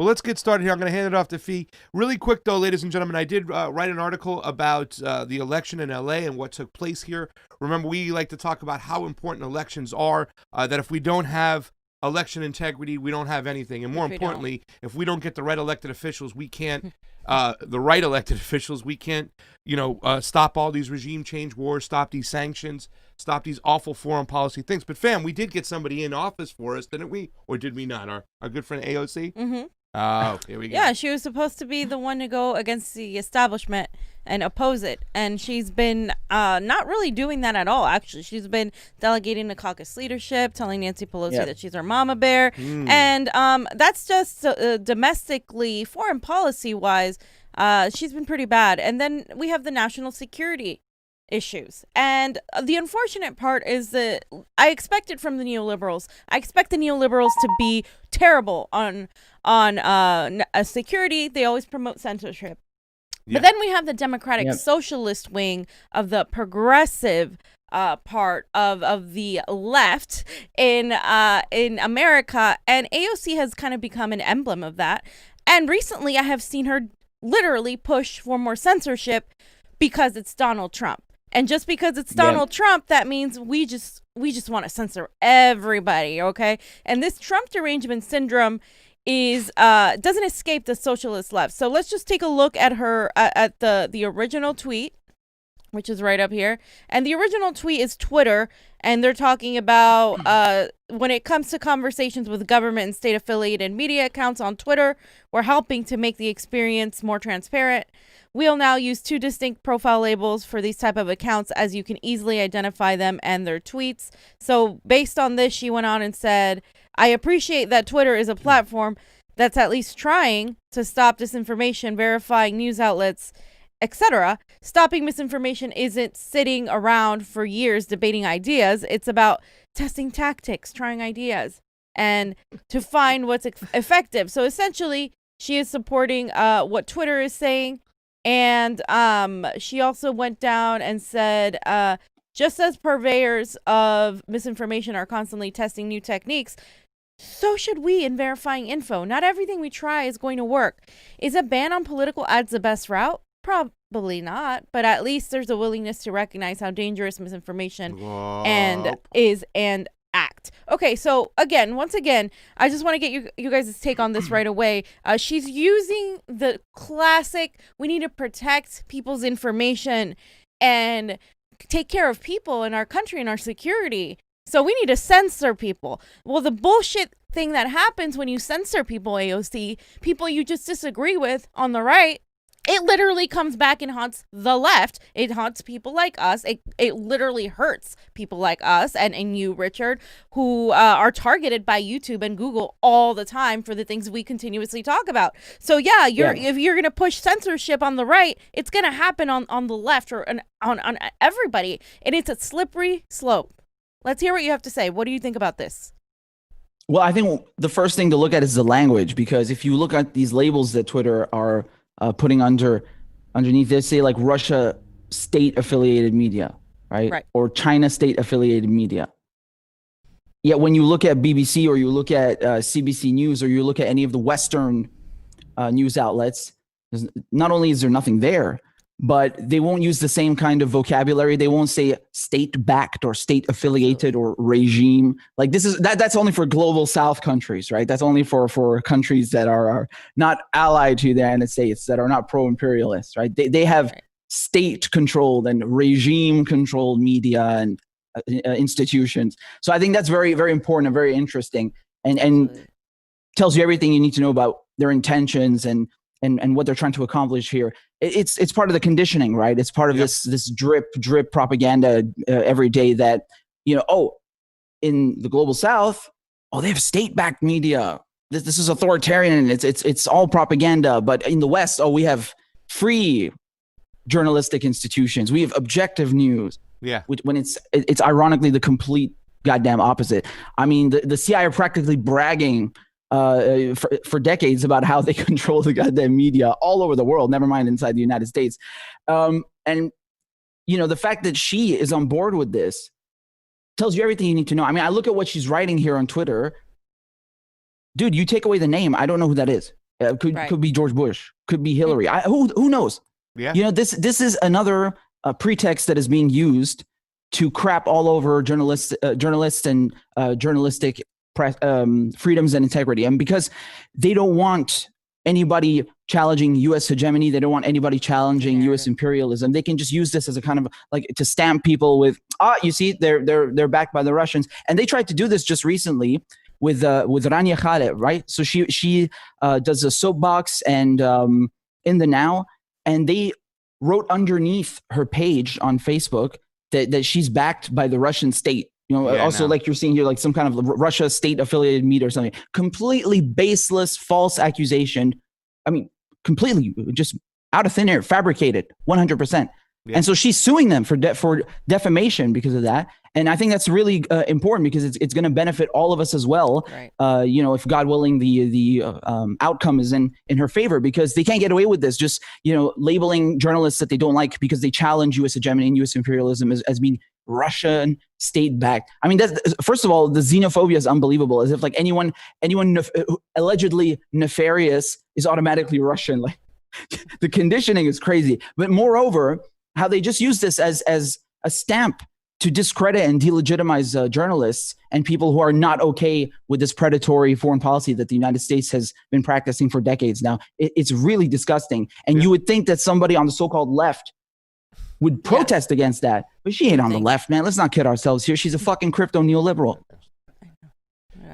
Well, let's get started here. I'm going to hand it off to Fee. Really quick, though, ladies and gentlemen, I did write an article about the election in L.A. and what took place here. Remember, we like to talk about how important elections are, that if we don't have election integrity, we don't have anything. And more importantly, if we don't get the right elected officials, we can't, stop all these regime change wars, stop these sanctions, stop these awful foreign policy things. But fam, we did get somebody in office for us, didn't we? Or did we not? Our good friend AOC? Mm-hmm. Oh, here we go. Yeah, she was supposed to be the one to go against the establishment and oppose it. And she's been not really doing that at all, actually. She's been delegating the caucus leadership, telling Nancy Pelosi that she's her mama bear. And that's just domestically, foreign policy-wise, she's been pretty bad. And then we have the national security issues. And the unfortunate part is that I expect it from the neoliberals. I expect the neoliberals to be terrible on security. They always promote censorship. But then we have the democratic socialist wing of the progressive part of the left in America, and AOC has kind of become an emblem of that. And recently I have seen her literally push for more censorship because it's Donald Trump. And just because it's Donald Trump, that means we just want to censor everybody, okay? And this Trump derangement syndrome is doesn't escape the socialist left. So let's just take a look at her at the original tweet, which is right up here. And the original tweet is Twitter, and they're talking about when it comes to conversations with government and state affiliated media accounts on Twitter, we're helping to make the experience more transparent. We'll now use 2 distinct profile labels for these type of accounts, as you can easily identify them and their tweets. So based on this, she went on and said, I appreciate that Twitter is a platform that's at least trying to stop disinformation, verifying news outlets, etc. Stopping misinformation isn't sitting around for years debating ideas. It's about testing tactics, trying ideas, and to find what's effective. So essentially, she is supporting what Twitter is saying. And she also went down and said, just as purveyors of misinformation are constantly testing new techniques, so should we in verifying info. Not everything we try is going to work. Is a ban on political ads the best route? Probably not, but at least there's a willingness to recognize how dangerous misinformation is and act. Okay, so once again, I just want to get you guys' take on this right away. She's using the classic, we need to protect people's information and take care of people in our country and our security. So we need to censor people. Well, the bullshit thing that happens when you censor people, AOC, people you just disagree with on the right, it literally comes back and haunts the left. It haunts people like us. It literally hurts people like us and you, Richard, who are targeted by YouTube and Google all the time for the things we continuously talk about. So if you're going to push censorship on the right, it's going to happen on the left or on everybody. And it's a slippery slope. Let's hear what you have to say. What do you think about this? Well, I think the first thing to look at is the language, because if you look at these labels that Twitter are putting underneath, they say like Russia state affiliated media, right? Or China state affiliated media. Yet when you look at BBC or you look at CBC News or you look at any of the Western news outlets, not only is there nothing there, but they won't use the same kind of vocabulary. They won't say state-backed or state-affiliated or regime. Like that's only for global South countries, right? That's only for countries that are not allied to the United States, that are not pro-imperialist, right? They have state-controlled and regime-controlled media and institutions. So I think that's very, very important and very interesting, and tells you everything you need to know about their intentions and what they're trying to accomplish here. It's part of the conditioning, right? It's part of this drip propaganda every day that, in the global South, they have state-backed media. This is authoritarian. It's all propaganda. But in the West, we have free journalistic institutions. We have objective news. Yeah. When it's ironically the complete goddamn opposite. I mean, the CIA are practically bragging for decades about how they control the goddamn media all over the world, never mind inside the United States. And, the fact that she is on board with this tells you everything you need to know. I mean, I look at what she's writing here on Twitter. Dude, you take away the name, I don't know who that is. Could be George Bush. Could be Hillary. Who knows? Yeah. You know, this is another pretext that is being used to crap all over journalists and journalistic press, freedoms and integrity. And because they don't want anybody challenging U.S. hegemony, they don't want anybody challenging U.S. imperialism. They can just use this as a kind of like to stamp people with, you see, they're backed by the Russians. And they tried to do this just recently with Rania Khaled, right? So she does a soapbox and in the Now, and they wrote underneath her page on Facebook that she's backed by the Russian state. You know, like you're seeing here, like some kind of Russia state affiliated media or something. Completely baseless, false accusation. I mean, completely just out of thin air, fabricated, 100%. Yeah. And so she's suing them for defamation because of that. And I think that's really important because it's going to benefit all of us as well. Right. You know, if God willing, the outcome is in her favor, because they can't get away with this. Just, you know, labeling journalists that they don't like because they challenge U.S. hegemony and U.S. imperialism as being Russian state backed. I mean, first of all, the xenophobia is unbelievable. As if like anyone allegedly nefarious is automatically Russian. Like the conditioning is crazy. But moreover, how they just use this as a stamp to discredit and delegitimize journalists and people who are not okay with this predatory foreign policy that the United States has been practicing for decades now. It's really disgusting. And you would think that somebody on the so-called left would protest against that. But she ain't on the left, man. Let's not kid ourselves here. She's a fucking crypto neoliberal.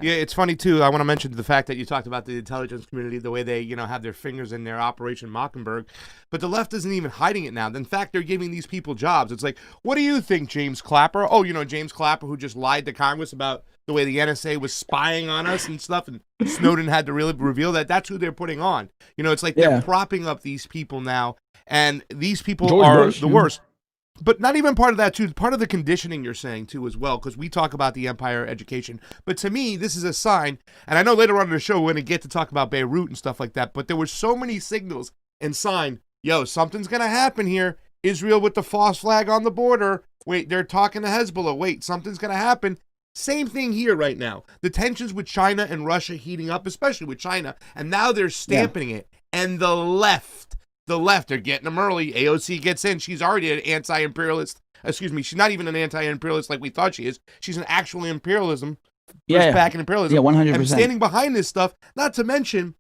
Yeah, it's funny, too. I want to mention the fact that you talked about the intelligence community, the way they, you know, have their fingers in their Operation Mockingbird. But the left isn't even hiding it now. In fact, they're giving these people jobs. It's like, what do you think, James Clapper? Oh, you know, James Clapper, who just lied to Congress about the way the NSA was spying on us and stuff, and Snowden had to really reveal that. That's who they're putting on. You know, it's like they're propping up these people now, and these people are the worst. But not even part of that, too. Part of the conditioning you're saying, too, as well, because we talk about the empire education. But to me, this is a sign, and I know later on in the show we're going to get to talk about Beirut and stuff like that, but there were so many signals and sign, something's going to happen here. Israel with the false flag on the border. Wait, they're talking to Hezbollah. Wait, something's going to happen. Same thing here right now. The tensions with China and Russia heating up, especially with China, and now they're stamping it. And the left, they're getting them early. AOC gets in. She's already an anti-imperialist. Excuse me, she's not even an anti-imperialist like we thought she is. She's an actual imperialism. Back in imperialism. Yeah, 100%. And standing behind this stuff, not to mention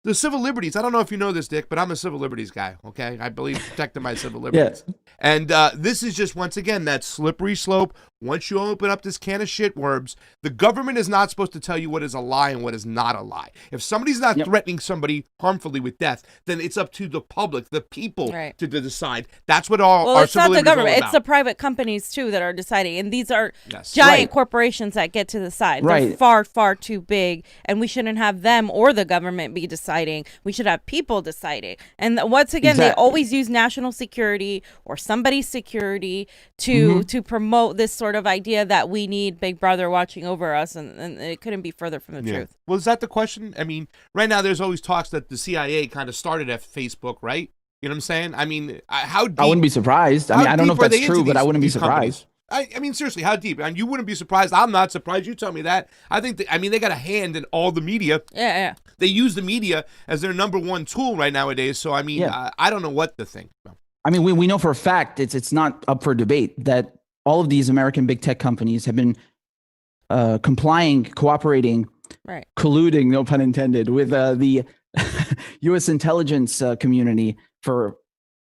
the civil liberties. I don't know if you know this, Dick, but I'm a civil liberties guy, okay? I believe protecting my civil liberties. And this is just, once again, that slippery slope. Once you open up this can of shit worms, the government is not supposed to tell you what is a lie and what is not a lie. If somebody's not threatening somebody harmfully with death, then it's up to the public, the people, to decide. That's what our it's not the government. It's the private companies, too, that are deciding. And these are giant corporations that get to decide. They're far, far too big. And we shouldn't have them or the government be deciding. We should have people deciding. And once again, they always use national security or somebody's security to promote this sort of idea that we need Big Brother watching over us, and it couldn't be further from the truth. Well, is that the question? I mean, right now there's always talks that the CIA kind of started at Facebook, right? You know what I'm saying? I mean, how deep? I wouldn't be surprised. I mean, I don't know if that's true, but I wouldn't be surprised. I mean, seriously, how deep? And you wouldn't be surprised. I'm not surprised. You tell me that. I think they got a hand in all the media. Yeah. They use the media as their number one tool right nowadays. So, I mean, I don't know what to think. I mean, we know for a fact it's not up for debate that all of these American big tech companies have been complying, cooperating, colluding, no pun intended, with the U.S. intelligence community for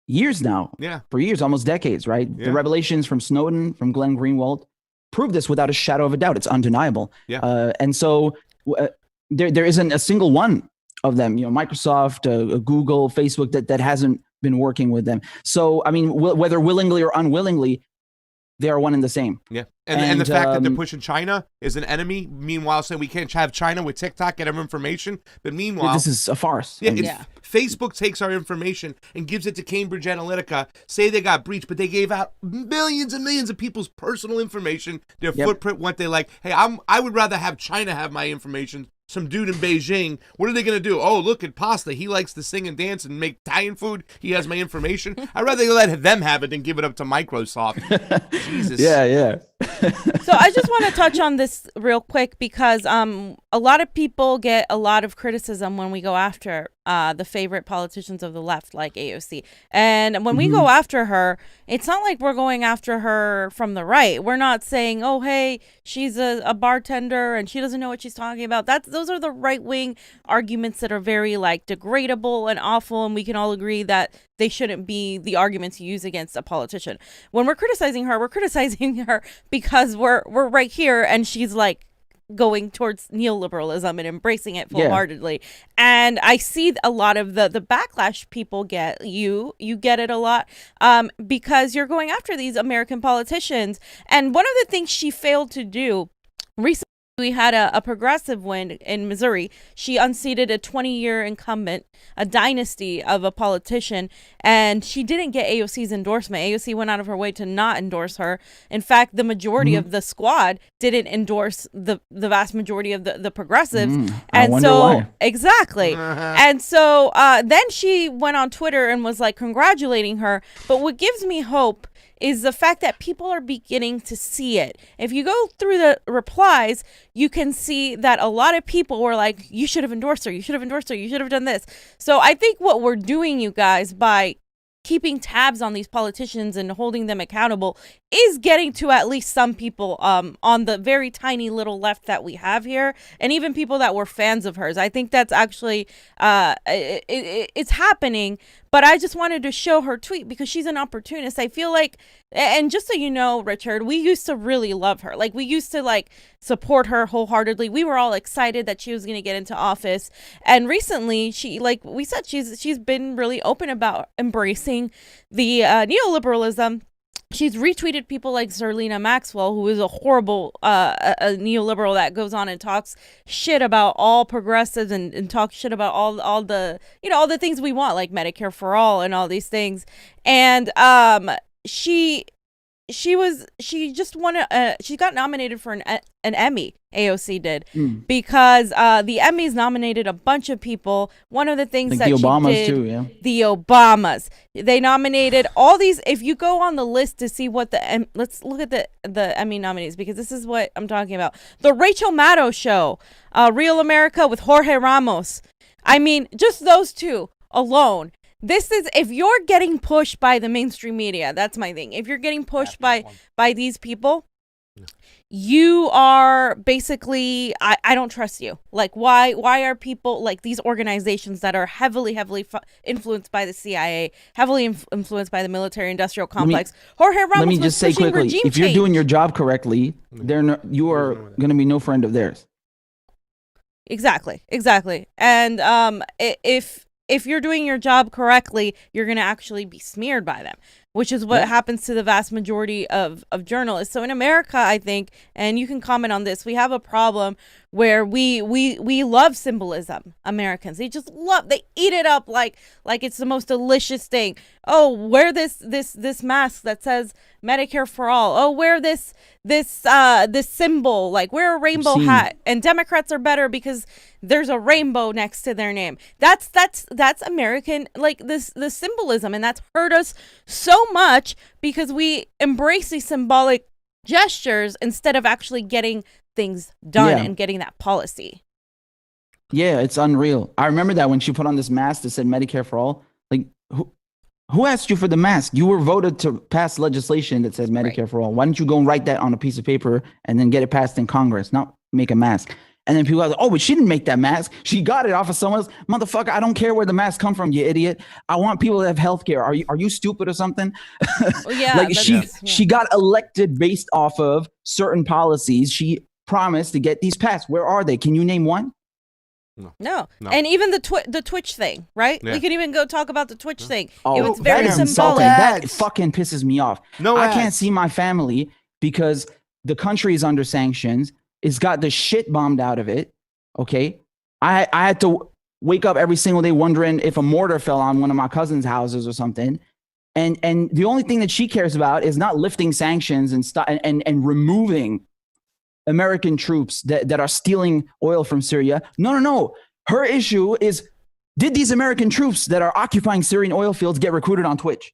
years now. Yeah. For years, almost decades, right? Yeah. The revelations from Snowden, from Glenn Greenwald, prove this without a shadow of a doubt. It's undeniable. Yeah. And so there isn't a single one of them, Microsoft, Google, Facebook, that hasn't been working with them. So, I mean, whether willingly or unwillingly, they are one and the same. Yeah. And the fact that they're pushing China is an enemy, meanwhile saying we can't have China with TikTok, get our information. But meanwhile, this is a farce. Facebook takes our information and gives it to Cambridge Analytica, say they got breached, but they gave out millions and millions of people's personal information, their footprint, what they like. Hey, I would rather have China have my information. Some dude in Beijing, what are they going to do? Oh, look at Pasta. He likes to sing and dance and make Italian food. He has my information. I'd rather let them have it than give it up to Microsoft. Jesus. Yeah. So I just want to touch on this real quick because a lot of people get a lot of criticism when we go after the favorite politicians of the left like AOC. And when we go after her, it's not like we're going after her from the right. We're not saying, oh, hey, she's a bartender and she doesn't know what she's talking about. Those are the right-wing arguments that are very like degradable and awful, and we can all agree that they shouldn't be the arguments you use against a politician. When we're criticizing her because we're right here and she's like going towards neoliberalism and embracing it full-heartedly. And I see a lot of the backlash people get. You get it a lot because you're going after these American politicians. And one of the things she failed to do recently, we had a progressive win in Missouri. She unseated a 20-year incumbent, a dynasty of a politician, and she didn't get AOC's endorsement. AOC went out of her way to not endorse her. In fact, the majority of the squad didn't endorse the vast majority of the progressives. And so why. Exactly. And so then she went on Twitter and was like congratulating her. But what gives me hope is the fact that people are beginning to see it. If you go through the replies, you can see that a lot of people were like, you should have endorsed her, you should have endorsed her, you should have done this. So I think what we're doing, you guys, by keeping tabs on these politicians and holding them accountable is getting to at least some people on the very tiny little left that we have here, and even people that were fans of hers. I think that's actually it's happening. But I just wanted to show her tweet because she's an opportunist. I feel like, and just so you know, Richard, we used to really love her. Like, we used to like support her wholeheartedly. We were all excited that she was going to get into office. And recently, she, like we said, she's been really open about embracing the neoliberalism. She's retweeted people like Zerlina Maxwell, who is a horrible a neoliberal that goes on and talks shit about all progressives and talks shit about all the, you know, all the things we want, like Medicare for all and all these things. And she just won she got nominated for an Emmy. AOC did because the Emmys nominated a bunch of people. One of the things like that the Obamas she did, too, yeah. The Obamas, they nominated all these. If you go on the list to see what let's look at the Emmy nominees, because this is what I'm talking about. The Rachel Maddow Show, Real America with Jorge Ramos. I mean, just those two alone. This is, if you're getting pushed by the mainstream media, that's my thing. If you're getting pushed by these people, you are basically, I don't trust you. Like, why are people like these organizations that are heavily influenced by the CIA, heavily influenced by the military industrial complex? Jorge Ramos, let me just say quickly, if you're doing your job correctly, you are going to be no friend of theirs. Exactly. And if you're doing your job correctly, you're going to actually be smeared by them, which is what happens to the vast majority of journalists. So in America, I think, and you can comment on this, we have a problem where we love symbolism. Americans, they eat it up like it's the most delicious thing. Oh, wear this mask that says Medicare for all. Oh, wear this symbol, like wear a rainbow hat. And Democrats are better because there's a rainbow next to their name. That's American, like the symbolism, and that's hurt us so much because we embrace these symbolic gestures instead of actually getting things done and getting that policy. Yeah, it's unreal. I remember that when she put on this mask that said Medicare for all. Like, who asked you for the mask? You were voted to pass legislation that says Medicare for all. Why don't you go and write that on a piece of paper and then get it passed in Congress, not make a mask? And then people are like, oh, but she didn't make that mask. She got it off of someone else. Motherfucker, I don't care where the mask come from, you idiot. I want people to have health care. Are you stupid or something? Well, yeah, like she got elected based off of certain policies. She promised to get these passed. Where are they? Can you name one? No. And even the Twitch thing, right? Yeah. We can even go talk about the Twitch thing. Oh, it was very symbolic. insulting. That fucking pisses me off. I can't see my family because the country is under sanctions. It's got the shit bombed out of it. Okay. I had to wake up every single day wondering if a mortar fell on one of my cousin's houses or something. And the only thing that she cares about is not lifting sanctions and removing American troops that are stealing oil from Syria. No. Her issue is, did these American troops that are occupying Syrian oil fields get recruited on Twitch?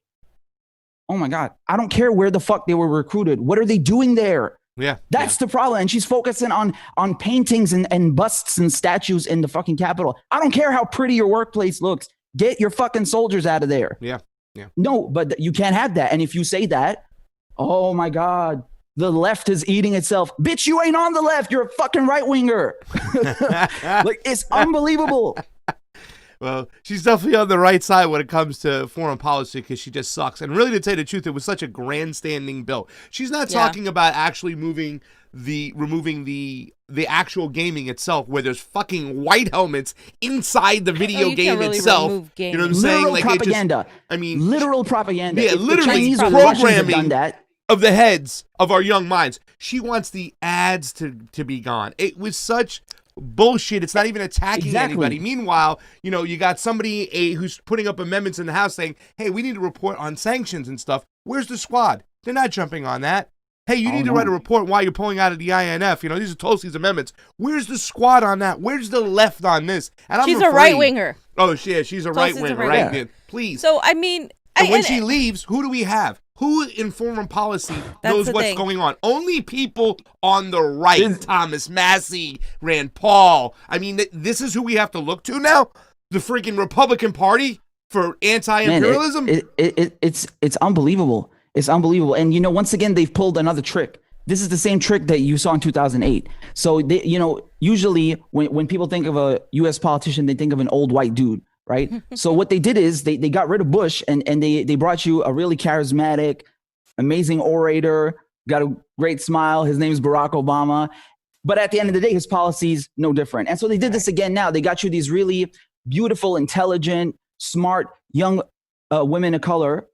oh my God, I don't care where the fuck they were recruited. What are they doing there? Yeah. That's the problem. And she's focusing on paintings and busts and statues in the fucking Capitol. I don't care how pretty your workplace looks. Get your fucking soldiers out of there. Yeah. Yeah. No, but you can't have that. And if you say that, oh my God, the left is eating itself. Bitch, you ain't on the left. You're a fucking right winger. Like, it's unbelievable. Well, she's definitely on the right side when it comes to foreign policy because she just sucks. And really, to tell you the truth, it was such a grandstanding bill. She's not talking about actually removing the actual gaming itself, where there's fucking white helmets inside the video game really itself. You know what I'm saying? Literal Like propaganda. Literal propaganda. Yeah, if literally the Chinese or the Russians have programming done that, of the heads of our young minds. She wants the ads to be gone. It was such bullshit. It's not even attacking anybody. Meanwhile, you got somebody who's putting up amendments in the House saying, hey, we need to report on sanctions and stuff. Where's the squad? They're not jumping on that. Hey, you need to write a report while you're pulling out of the INF. These are Tulsi's amendments. Where's the squad on that? Where's the left on this? And she's a right winger. Oh, she's a right winger, right? Yeah. Please. So, I mean, and when she leaves, who do we have? Who in foreign policy knows what's going on? Only people on the right. Thomas Massey, Rand Paul. I mean, this is who we have to look to now? The freaking Republican Party for anti-imperialism? It's unbelievable. It's unbelievable. And, once again, they've pulled another trick. This is the same trick that you saw in 2008. So, usually when people think of a U.S. politician, they think of an old white dude. Right. So what they did is they got rid of Bush and they brought you a really charismatic, amazing orator, got a great smile. His name is Barack Obama. But at the end of the day, his policies no different. And so they did this again now. They got you these really beautiful, intelligent, smart, young women of color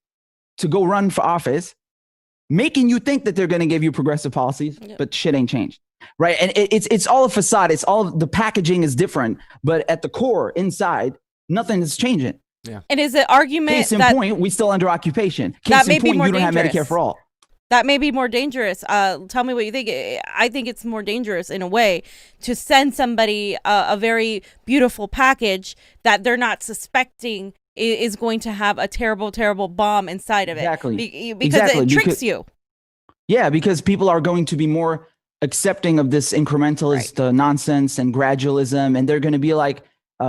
to go run for office, making you think that they're going to give you progressive policies, but shit ain't changed. Right. And it's all a facade. It's all the packaging is different. But at the core inside, nothing is changing. Yeah. And is the argument Case in point, we still under occupation. Case in point, you don't have Medicare for all. That may be more dangerous. Tell me what you think. I think it's more dangerous in a way to send somebody a very beautiful package that they're not suspecting is going to have a terrible, terrible bomb inside of it. Exactly. Because it tricks you. Yeah, because people are going to be more accepting of this incrementalist nonsense and gradualism, and they're going to be like,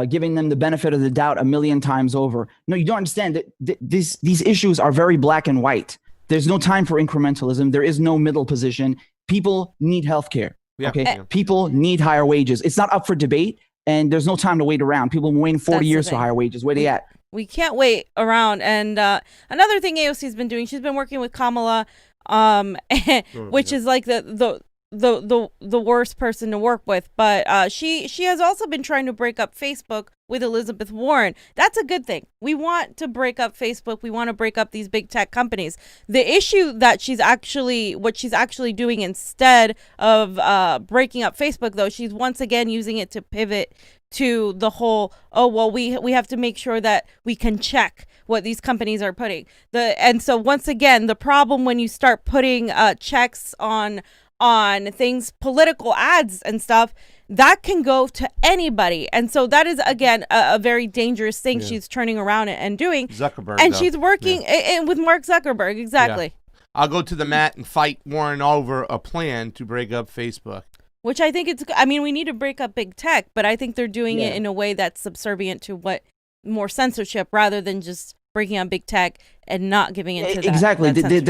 giving them the benefit of the doubt a million times over. No, you don't understand that these issues are very black and white. There's no time for incrementalism. There is no middle position. People need healthcare. Yeah. Okay. People need higher wages. It's not up for debate, and there's no time to wait around. People have been waiting 40 years for higher wages. Where they at? We can't wait around. And another thing AOC's been doing, she's been working with Kamala, which is like the worst person to work with, but she has also been trying to break up Facebook with Elizabeth Warren. That's a good thing. We want to break up Facebook. We want to break up these big tech companies. The issue that she's actually doing instead of breaking up Facebook, though, she's once again using it to pivot to the whole, we have to make sure that we can check what these companies are putting. And so once again, the problem when you start putting checks on things, political ads and stuff, that can go to anybody. And so that is, again, a very dangerous thing she's turning around and doing. Zuckerberg. And she's working with Mark Zuckerberg. Exactly. Yeah. I'll go to the mat and fight Warren over a plan to break up Facebook. Which I think we need to break up big tech, but I think they're doing it in a way that's subservient to what more censorship rather than just breaking up big tech and not giving it to that. Exactly. That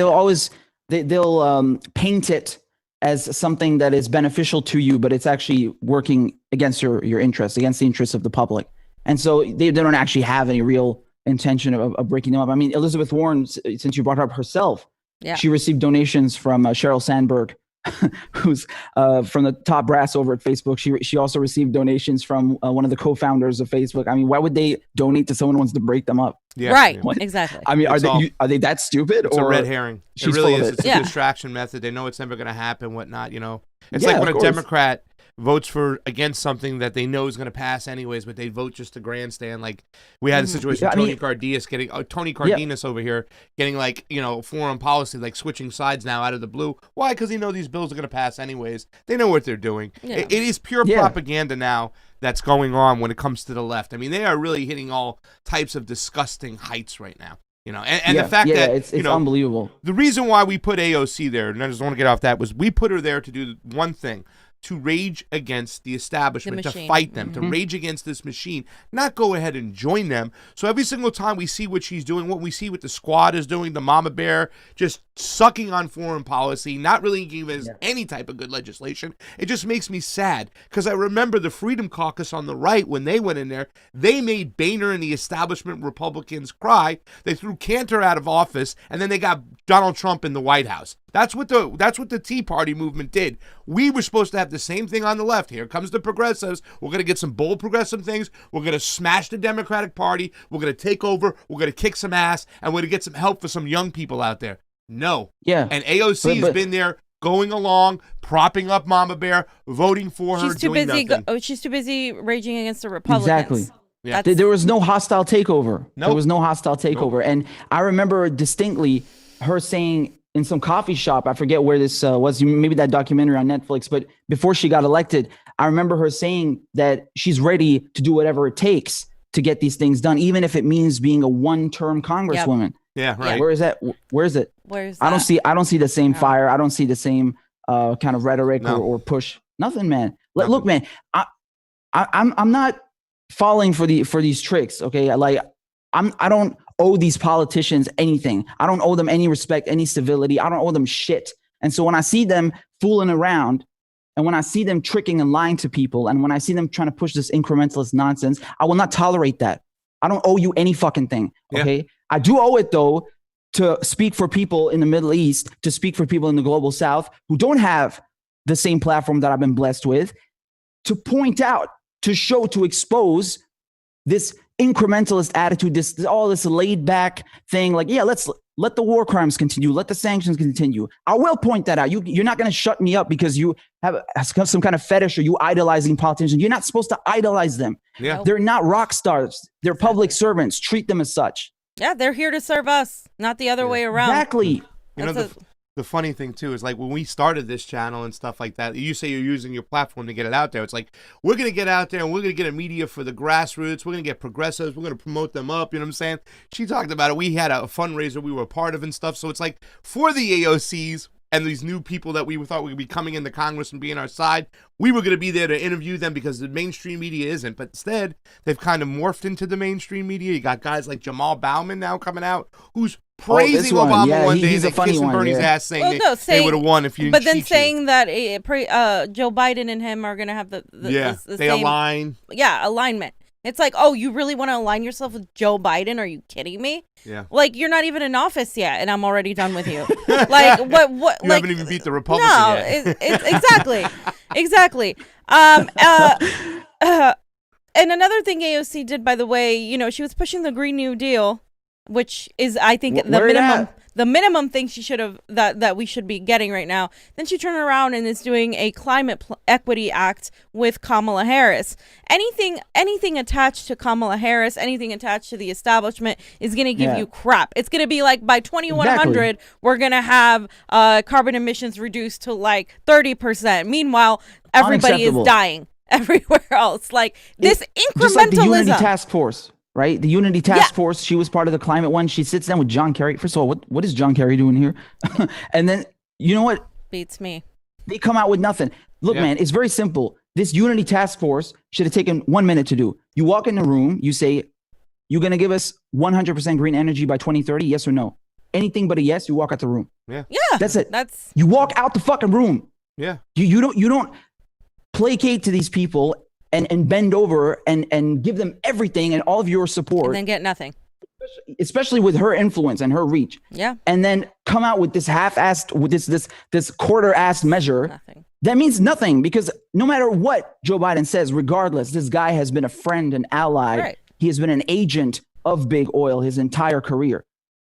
They'll paint it as something that is beneficial to you, but it's actually working against your interests, against the interests of the public. And so they don't actually have any real intention of breaking them up. I mean, Elizabeth Warren, since you brought her up herself, she received donations from Sheryl Sandberg, who's from the top brass over at Facebook. She also received donations from one of the co-founders of Facebook. I mean, why would they donate to someone who wants to break them up? Yeah, right, exactly. I mean, are they that stupid? It's or a red herring. It really is. It's a distraction method. They know it's never going to happen, whatnot, It's like when a Democrat votes against something that they know is going to pass anyways, but they vote just to grandstand. Like we had a situation with Tony Cardenas over here getting foreign policy, like switching sides now out of the blue. Why? Because these bills are going to pass anyways. They know what they're doing. Yeah. It is pure propaganda now that's going on when it comes to the left. I mean, they are really hitting all types of disgusting heights right now. And the fact that it's unbelievable. The reason why we put AOC there, and I just want to get off that, was we put her there to do one thing: to rage against the establishment, to fight them, to rage against this machine, not go ahead and join them. So every single time we see what she's doing, what we see what the squad is doing, the mama bear just sucking on foreign policy, not really giving us any type of good legislation, it just makes me sad, because I remember the Freedom Caucus on the right, when they went in there, they made Boehner and the establishment Republicans cry. They threw Cantor out of office, and then they got Donald Trump in the White House. That's what the Tea Party movement did. We were supposed to have the same thing on the left. Here comes the progressives. We're going to get some bold progressive things. We're going to smash the Democratic Party. We're going to take over. We're going to kick some ass, and we're going to get some help for some young people out there. No. Yeah. And AOC has been there going along, propping up Mama Bear, voting for her, doing nothing. She's too busy raging against the Republicans. Exactly. Yeah. There was no hostile takeover. Nope. There was no hostile takeover. Nope. And I remember distinctly her saying in some coffee shop, I forget where this was, maybe that documentary on Netflix, but before she got elected, I remember her saying that she's ready to do whatever it takes to get these things done, even if it means being a one-term congresswoman. Yeah, right. Where is that? Where is it? Where's that? I don't see the same fire. I don't see the same kind of rhetoric or push. Nothing, man. Look, man, I'm not falling for these tricks. Okay, like I don't owe these politicians anything. I don't owe them any respect, any civility. I don't owe them shit. And so when I see them fooling around, and when I see them tricking and lying to people, and when I see them trying to push this incrementalist nonsense, I will not tolerate that. I don't owe you any fucking thing. Okay. Yeah. I do owe it, though, to speak for people in the Middle East, to speak for people in the global South who don't have the same platform that I've been blessed with, to point out, to show, to expose this incrementalist attitude, this laid back thing. Like, yeah, let's let the war crimes continue. Let the sanctions continue. I will point that out. You're not going to shut me up because you have some kind of fetish or you idolizing politicians. You're not supposed to idolize them. Yeah. They're not rock stars. They're public servants. Treat them as such. Yeah, they're here to serve us, not the other way around. Exactly. The funny thing, too, is like when we started this channel and stuff like that, you say you're using your platform to get it out there. It's like, we're going to get out there and we're going to get a media for the grassroots. We're going to get progressives. We're going to promote them up. You know what I'm saying? She talked about it. We had a fundraiser we were a part of and stuff. So it's like for the AOCs and these new people that we thought would be coming into Congress and be on our side, we were going to be there to interview them because the mainstream media isn't. But instead, they've kind of morphed into the mainstream media. You got guys like Jamal Bauman now coming out who's praising Obama one day. He's a funny one. Bernie's ass saying they would have won if you didn't. But then saying that Joe Biden and him are going to have the they same align. Yeah, alignment. It's like, oh, you really want to align yourself with Joe Biden? Are you kidding me? Yeah. Like, you're not even in office yet, and I'm already done with you. Like, what? You haven't even beat the Republican yet. Exactly. Exactly. And another thing AOC did, by the way, she was pushing the Green New Deal, which is, I think, the minimum thing she should have that we should be getting right now. Then she turned around and is doing a climate equity act with Kamala Harris. Anything attached to Kamala Harris, anything attached to the establishment is going to give you crap. It's going to be like by 2100 we're going to have carbon emissions reduced to like 30%. Meanwhile, everybody is dying everywhere else. Like this incrementalism. Just like the Unity Task Force. Right? The Unity Task Force, she was part of the climate one. She sits down with John Kerry. First of all, what is John Kerry doing here? And then, you know what? Beats me. They come out with nothing. Look, man, it's very simple. This Unity Task Force should have taken 1 minute to do. You walk in the room, you say, you're going to give us 100% green energy by 2030, yes or no? Anything but a yes, you walk out the room. Yeah. That's it. You walk out the fucking room. Yeah. You don't placate to these people and bend over and give them everything and all of your support. And then get nothing. Especially with her influence and her reach. Yeah. And then come out with this half-assed, with this quarter-assed measure. Nothing. That means nothing, because no matter what Joe Biden says, regardless, this guy has been a friend and ally. Right. He has been an agent of big oil his entire career.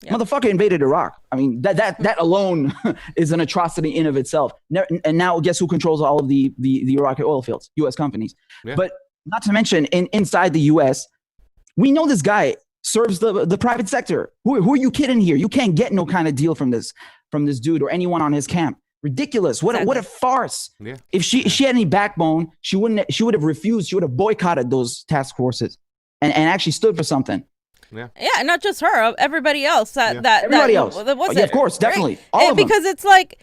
Yep. Motherfucker invaded Iraq. I mean, that alone is an atrocity in of itself. And now guess who controls all of the Iraqi oil fields? U.S. companies. Yeah. But not to mention, inside the U.S., we know this guy serves the private sector. Who are you kidding here? You can't get no kind of deal from this dude or anyone on his camp. Ridiculous. What a farce. Yeah. If she had any backbone, she would have refused. She would have boycotted those task forces and actually stood for something. Yeah. Yeah, not just her, everybody else. Everybody else. Was of course, definitely. Right? All of them. Because it's like,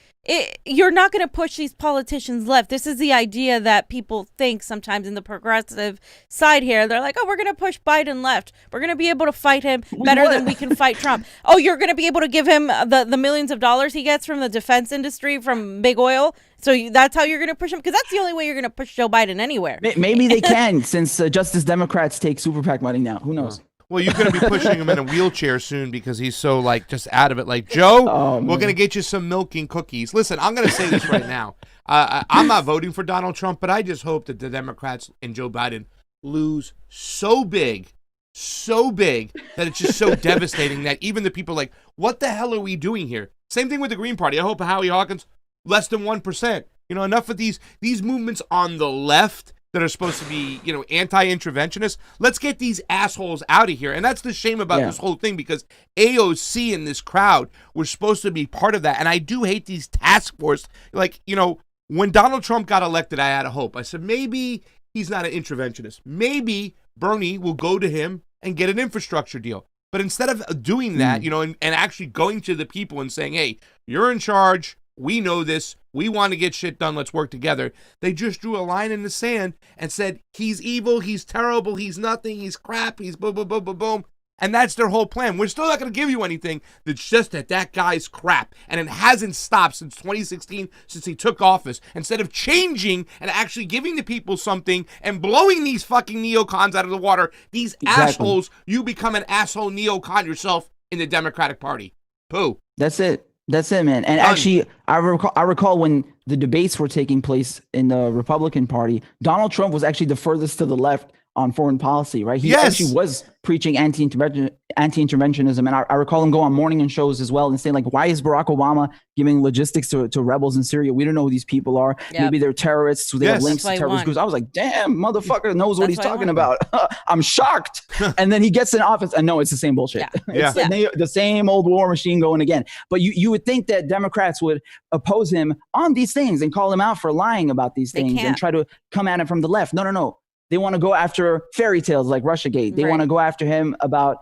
you're not going to push these politicians left. This is the idea that people think sometimes in the progressive side here. They're like, oh, we're going to push Biden left. We're going to be able to fight him better than we can fight Trump. Oh, you're going to be able to give him the millions of dollars he gets from the defense industry, from big oil. So that's how you're going to push him? Because that's the only way you're going to push Joe Biden anywhere. Maybe they can, since Justice Democrats take super PAC money now. Who knows? Well, you're going to be pushing him in a wheelchair soon because he's so, like, just out of it. Like, Joe, we're going to get you some milk and cookies. Listen, I'm going to say this right now. I'm not voting for Donald Trump, but I just hope that the Democrats and Joe Biden lose so big that it's just so devastating that even the people are like, what the hell are we doing here? Same thing with the Green Party. I hope Howie Hawkins, less than 1%. You know, enough of these movements on the left that are supposed to be, you know, anti-interventionists. Let's get these assholes out of here. And that's the shame about this whole thing, because AOC and this crowd were supposed to be part of that. And I do hate these task force. Like, you know, when Donald Trump got elected, I had a hope. I said, maybe he's not an interventionist. Maybe Bernie will go to him and get an infrastructure deal. But instead of doing that, you know, and actually going to the people and saying, hey, you're in charge. We know this. We want to get shit done. Let's work together. They just drew a line in the sand and said, he's evil, he's terrible, he's nothing, he's crap, he's boom, boom, boom, boom, boom. And that's their whole plan. We're still not going to give you anything that's just that guy's crap. And it hasn't stopped since 2016, since he took office. Instead of changing and actually giving the people something and blowing these fucking neocons out of the water, these assholes, you become an asshole neocon yourself in the Democratic Party. Pooh. That's it. That's it, man. And actually, I recall when the debates were taking place in the Republican Party, Donald Trump was actually the furthest to the left on foreign policy, right? He actually was preaching anti-interventionism. And I recall him go on morning shows as well and saying, like, why is Barack Obama giving logistics to rebels in Syria? We don't know who these people are. Maybe they're terrorists. They have links to terrorist groups. I was like, damn, motherfucker knows what he's talking about. I'm shocked. And then he gets in office and no, it's the same bullshit. It's the same old war machine going again. But you would think that Democrats would oppose him on these things and call him out for lying about these things and try to come at him from the left. No. They want to go after fairy tales like Russiagate. They want to go after him about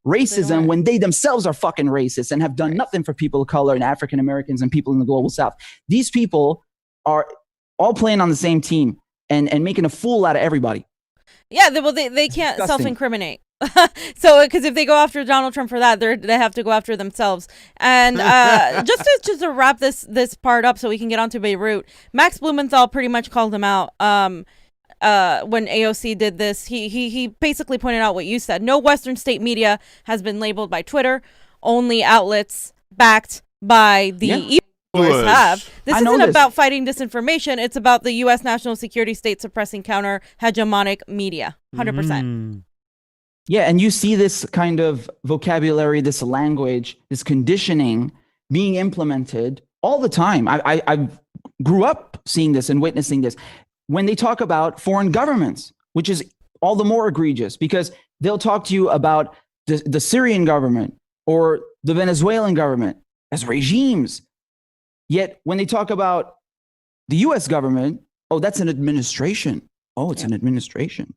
racism when they themselves are fucking racist and have done nothing for people of color and African Americans and people in the global South. These people are all playing on the same team and making a fool out of everybody. Yeah, they can't self-incriminate. So, because if they go after Donald Trump for that, they have to go after themselves. And just to wrap this part up so we can get on to Beirut, Max Blumenthal pretty much called him out. When AOC did this, he basically pointed out what you said. No Western state media has been labeled by Twitter. Only outlets backed by the evil have. This isn't about fighting disinformation. It's about the U.S. national security state suppressing counter-hegemonic media. 100%. Yeah, and you see this kind of vocabulary, this language, this conditioning being implemented all the time. I grew up seeing this and witnessing this. When they talk about foreign governments, which is all the more egregious because they'll talk to you about the Syrian government or the Venezuelan government as regimes. Yet when they talk about the US government, oh, that's an administration. Oh, it's an administration,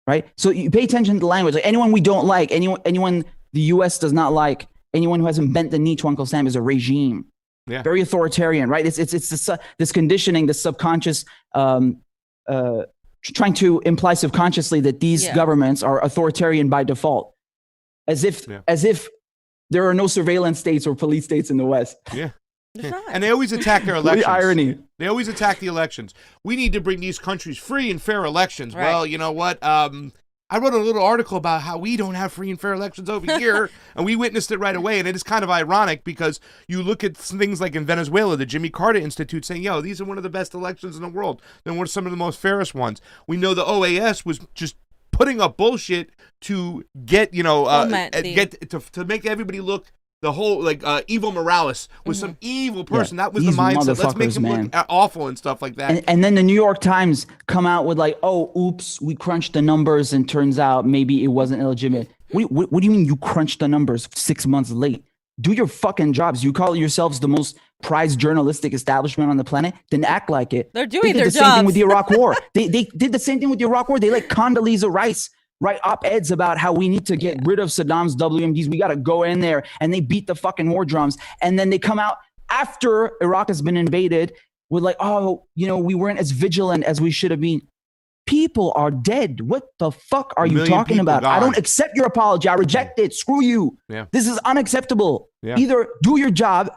right? So you pay attention to the language. Like anyone we don't like, anyone the US does not like, anyone who hasn't bent the knee to Uncle Sam is a regime. Yeah. Very authoritarian, right? It's this conditioning, this subconscious, trying to imply subconsciously that these governments are authoritarian by default, as if there are no surveillance states or police states in the West. Yeah. And they always attack their elections. The irony. They always attack the elections. We need to bring these countries free and fair elections. Right. Well, you know what? I wrote a little article about how we don't have free and fair elections over here, and we witnessed it right away. And it is kind of ironic because you look at things like in Venezuela, the Jimmy Carter Institute saying, yo, these are one of the best elections in the world. Then what are some of the most fairest ones? We know the OAS was just putting up bullshit to get, to make everybody look the whole, like, Evo Morales was some evil person. That was the mindset. Let's make him look awful and stuff like that. And then the New York Times come out with like, oh, oops, we crunched the numbers and turns out maybe it wasn't illegitimate. What do you mean you crunched the numbers 6 months late? Do your fucking jobs. You call yourselves the most prized journalistic establishment on the planet, then act like it. They're doing their jobs. Same thing with the Iraq War. They did the same thing with the Iraq War. They let Condoleezza Rice write op-eds about how we need to get rid of Saddam's WMDs. We got to go in there, and they beat the fucking war drums. And then they come out after Iraq has been invaded with like, oh, we weren't as vigilant as we should have been. People are dead. What the fuck are you talking about? Gone. I don't accept your apology. I reject it. Screw you. Yeah. This is unacceptable. Yeah. Either do your job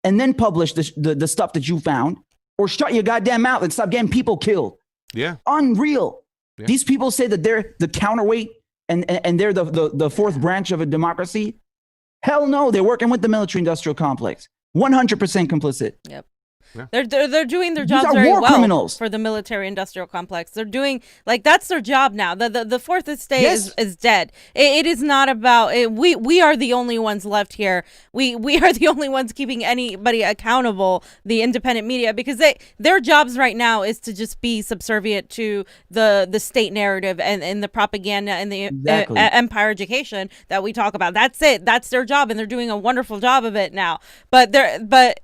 and then publish the stuff that you found, or shut your goddamn mouth and stop getting people killed. Yeah. Unreal. Yeah. These people say that they're the counterweight and they're the fourth branch of a democracy. Hell no. They're working with the military-industrial complex. 100% complicit. Yep. Yeah. They're doing their jobs very well criminals. For the military-industrial complex. They're doing that's their job now. The fourth estate is dead. It is not about it. We are the only ones left here. We are the only ones keeping anybody accountable. The independent media, because their jobs right now is to just be subservient to the state narrative and the propaganda and the empire education that we talk about. That's it. That's their job, and they're doing a wonderful job of it now. But that's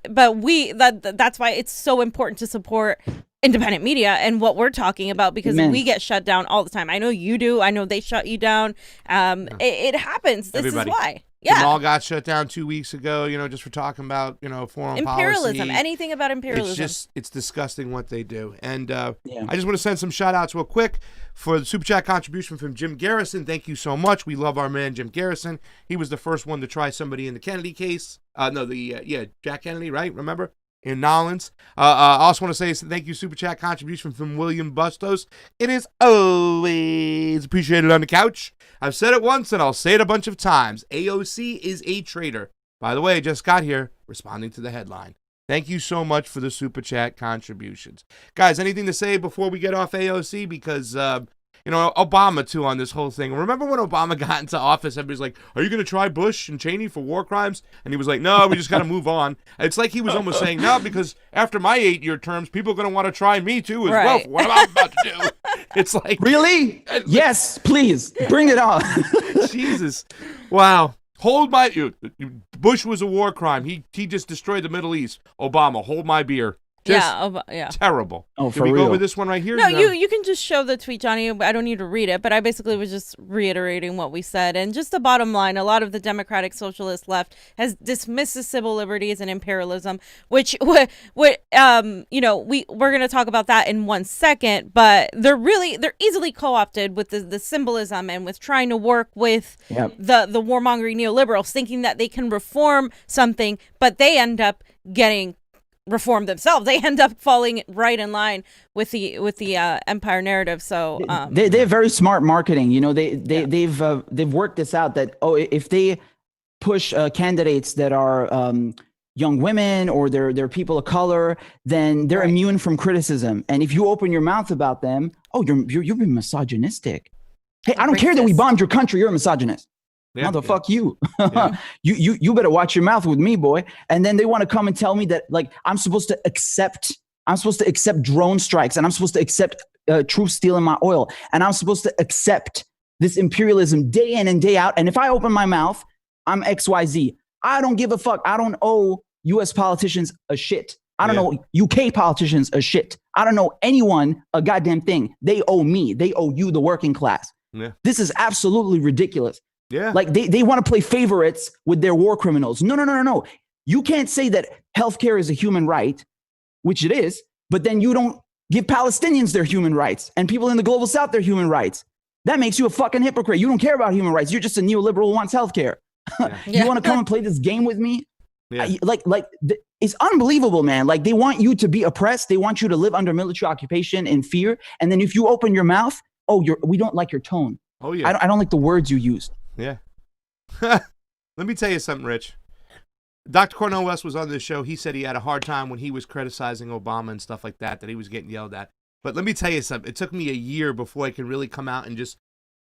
why it's so important to support independent media and what we're talking about, because we get shut down all the time. I know you do. I know they shut you down. It happens. This is why. Yeah. Jamal got shut down 2 weeks ago, just for talking about, foreign imperialism, policy. Anything about imperialism. It's disgusting what they do. And I just want to send some shout outs real quick for the Super Chat contribution from Jim Garrison. Thank you so much. We love our man, Jim Garrison. He was the first one to try somebody in the Kennedy case. Jack Kennedy, right? Remember? In Nolens. I also want to say thank you, Super Chat contribution from William Bustos. It is always appreciated on the couch. I've said it once and I'll say it a bunch of times. AOC is a traitor. By the way, I just got here responding to the headline. Thank you so much for the Super Chat contributions. Guys, anything to say before we get off AOC? Because, Obama, too, on this whole thing. Remember when Obama got into office, everybody's like, are you going to try Bush and Cheney for war crimes? And he was like, no, we just got to move on. It's like he was almost saying, no, because after my 8-year terms, people are going to want to try me, too, as well, for what I'm about to do. It's like... Really? Yes, please. Bring it on. Jesus. Wow. Hold my... Bush was a war crime. He just destroyed the Middle East. Obama, hold my beer. Terrible. Oh, for real. Can we go with this one right here? No, you can just show the tweet, Johnny. I don't need to read it, but I basically was just reiterating what we said. And just the bottom line, a lot of the Democratic Socialist left has dismissed the civil liberties and imperialism, which we're going to talk about that in 1 second, but they're easily co-opted with the symbolism and with trying to work with the warmongering neoliberals, thinking that they can reform something, but they end up getting reform themselves. They end up falling right in line with the empire narrative. So they're very smart marketing. They've worked this out that if they push candidates that are young women or they're people of color, then they're immune from criticism. And if you open your mouth about them, you're being misogynistic. Hey, I don't care that we bombed your country. You're a misogynist. Yeah, motherfuck you. Yeah. You better watch your mouth with me, boy. And then they want to come and tell me that I'm supposed to accept drone strikes, and I'm supposed to accept troops stealing my oil, and I'm supposed to accept this imperialism day in and day out. And if I open my mouth, I'm XYZ. I don't give a fuck. I don't owe US politicians a shit. I don't know UK politicians a shit. I don't know anyone a goddamn thing. They owe me. They owe you, the working class. Yeah. This is absolutely ridiculous. Yeah. They want to play favorites with their war criminals. No. You can't say that healthcare is a human right, which it is, but then you don't give Palestinians their human rights and people in the global south their human rights. That makes you a fucking hypocrite. You don't care about human rights. You're just a neoliberal who wants healthcare. Yeah. You want to come and play this game with me? Yeah. It's unbelievable, man. They want you to be oppressed. They want you to live under military occupation and fear. And then if you open your mouth, we don't like your tone. Oh yeah. I don't like the words you used. Yeah. Let me tell you something, Rich. Dr. Cornel West was on this show. He said he had a hard time when he was criticizing Obama and stuff like that he was getting yelled at. But let me tell you something. It took me a year before I could really come out and just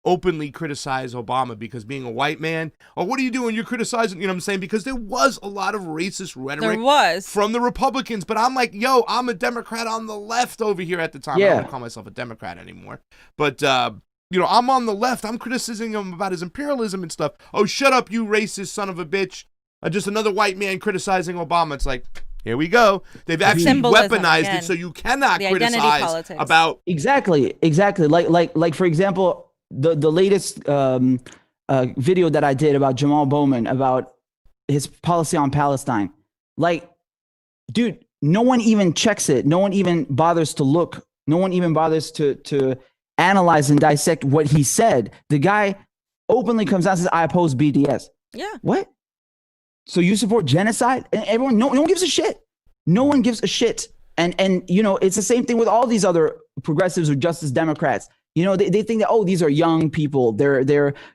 openly criticize Obama, because being a white man, what are you doing? You're criticizing, you know what I'm saying? Because there was a lot of racist rhetoric from the Republicans. But I'm like, I'm a Democrat on the left over here at the time. I don't call myself a Democrat anymore. But, I'm on the left. I'm criticizing him about his imperialism and stuff. Oh, shut up, you racist son of a bitch. Just another white man criticizing Obama. It's like, here we go. They've actually weaponized it, so you cannot criticize about. Exactly. Like for example, the latest video that I did about Jamal Bowman, about his policy on Palestine. Like, dude, no one even checks it. No one even bothers to look. No one even bothers to analyze and dissect what he said. The guy openly comes out and says, I oppose BDS. Yeah. What? So you support genocide? And everyone, no one gives a shit. No one gives a shit. And you know, it's the same thing with all these other progressives or Justice Democrats. You know, they think that, oh, these are young people. They're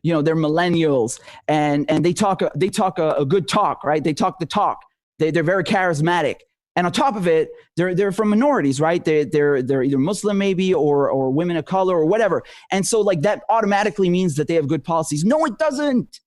millennials, and they talk a good talk, right? They talk the talk. They're very charismatic. And on top of it, they're from minorities, right? They're either Muslim maybe or women of color or whatever. And so like that automatically means that they have good policies. No, it doesn't.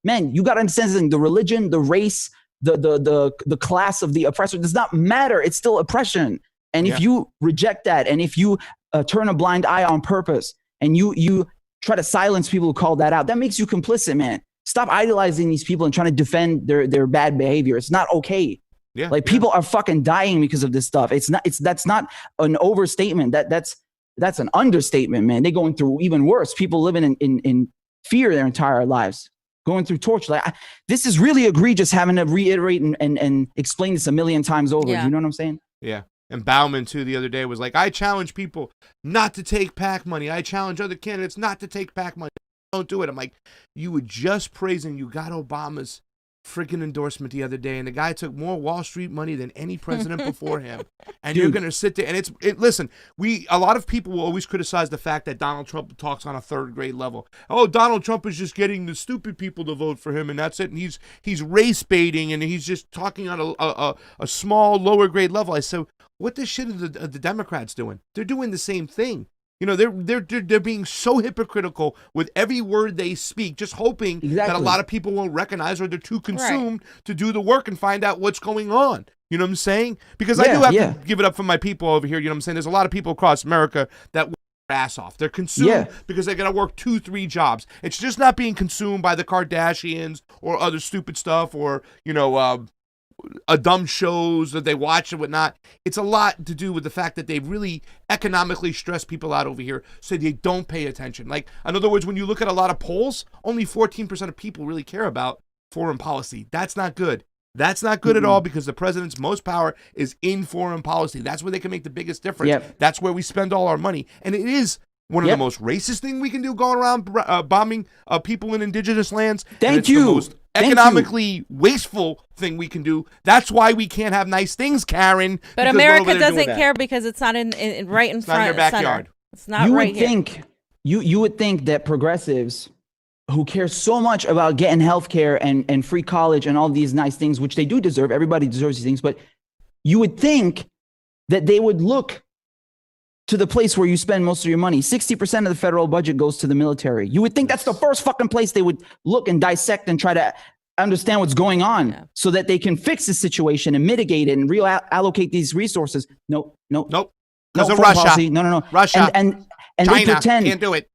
Man, you got to understand something. The religion, the race, the class of the oppressor does not matter. It's still oppression. And if you reject that, and if you turn a blind eye on purpose, and you try to silence people who call that out, that makes you complicit, man. Stop idolizing these people and trying to defend their bad behavior. It's not okay. Yeah, like people are fucking dying because of this stuff. That's not an overstatement. That's an understatement, man. They're going through even worse. People living in fear their entire lives, going through torture. Like this is really egregious, having to reiterate and explain this a million times over. Yeah. You know what I'm saying? Yeah. And Bauman too the other day was like, I challenge people not to take PAC money. I challenge other candidates not to take PAC money. Don't do it. I'm like, you were just praising you got Obama's freaking endorsement the other day, and the guy took more Wall Street money than any president before him. And you're gonna sit there and listen, a lot of people will always criticize the fact that Donald Trump talks on a third grade level. Oh, Donald Trump is just getting the stupid people to vote for him, and that's it. And he's race baiting, and he's just talking on a small lower grade level. I said, what the shit are the Democrats doing? They're doing the same thing. You know, they're being so hypocritical with every word they speak, just hoping that a lot of people won't recognize, or they're too consumed to do the work and find out what's going on. You know what I'm saying? Because I do have to give it up for my people over here. You know what I'm saying? There's a lot of people across America that work their ass off. They're consumed because they're going to work 2-3 jobs. It's just not being consumed by the Kardashians or other stupid stuff, or, you know, dumb shows that they watch and whatnot. It's a lot to do with the fact that they really economically stress people out over here, so they don't pay attention. Like, in other words, when you look at a lot of polls, only 14% of people really care about foreign policy. That's not good. That's not good at all, because the president's most power is in foreign policy. That's where they can make the biggest difference. That's where we spend all our money. And it is one of the most racist things we can do, going around bombing people in indigenous lands. Thank you. The most economically wasteful thing we can do. That's why we can't have nice things, Karen. But America doesn't care because it's not right in front of your backyard. It's not right here. You would think that progressives who care so much about getting health care and free college and all these nice things, which they do deserve, everybody deserves these things, but you would think that they would look to the place where you spend most of your money. 60% of the federal budget goes to the military. You would think that's the first fucking place they would look and dissect and try to understand what's going on, so that they can fix the situation and mitigate it and reallocate these resources. Nope. Because of Russia. Policy. No. Russia. And China they pretend can't do it.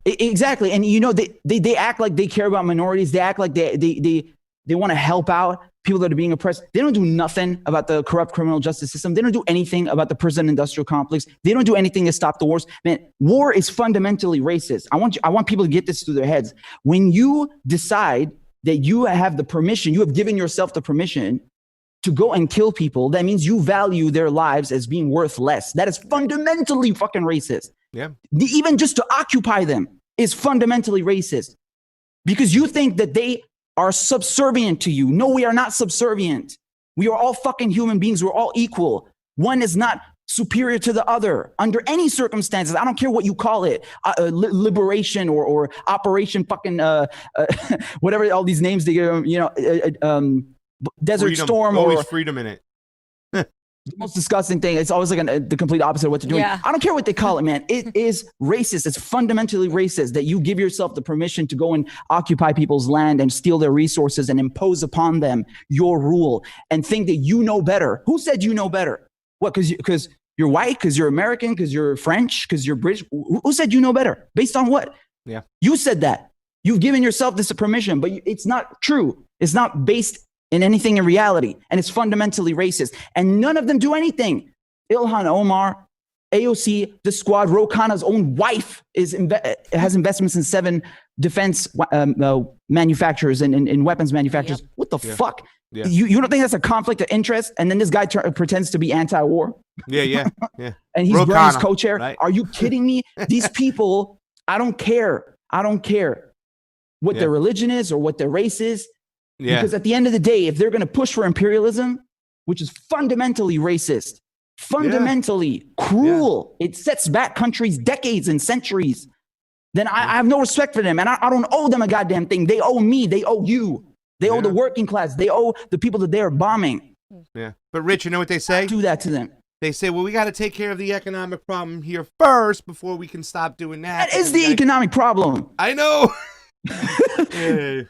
Exactly. And you know, they act like they care about minorities. They act like they want to help out people that are being oppressed. They don't do nothing about the corrupt criminal justice system. They don't do anything about the prison industrial complex. They don't do anything to stop the wars. Man, war is fundamentally racist. I want people to get this through their heads. When you decide that you have the permission, you have given yourself the permission to go and kill people, that means you value their lives as being worth less. That is fundamentally fucking racist. Yeah. Even just to occupy them is fundamentally racist, because you think that they are subservient to you. No, we are not subservient. We are all fucking human beings. We're all equal. One is not superior to the other under any circumstances. I don't care what you call it, liberation or operation fucking whatever all these names they give, you know, Desert freedom. Storm, always or freedom in it. The most disgusting thing. It's always like the complete opposite of what they're doing. I don't care what they call it, man. It is racist. It's fundamentally racist that you give yourself the permission to go and occupy people's land and steal their resources and impose upon them your rule and think that you know better. Who said you know better? What? Because you're white? Because you're American? Because you're French? Because you're British? Who said you know better? Based on what? Yeah. You said that. You've given yourself this permission, but it's not true. It's not based in anything in reality, and it's fundamentally racist. And none of them do anything. Ilhan Omar AOC, the squad, Rokana's own wife has investments in 7 defense manufacturers and weapons manufacturers. Yep. What the fuck? Yeah. You don't think that's a conflict of interest? And then this guy pretends to be anti-war? Yeah. And he's Rokana, Bernie's co-chair. right? Are you kidding me? These people, I don't care what their religion is or what their race is. Yeah. Because at the end of the day, if they're going to push for imperialism, which is fundamentally racist, fundamentally cruel, it sets back countries decades and centuries, then I have no respect for them. And I don't owe them a goddamn thing. They owe me. They owe you. They owe the working class. They owe the people that they're bombing. Yeah. But Rich, you know what they say? Do that to them. They say, well, we got to take care of the economic problem here first before we can stop doing that. That is the economic problem. I know. Yeah.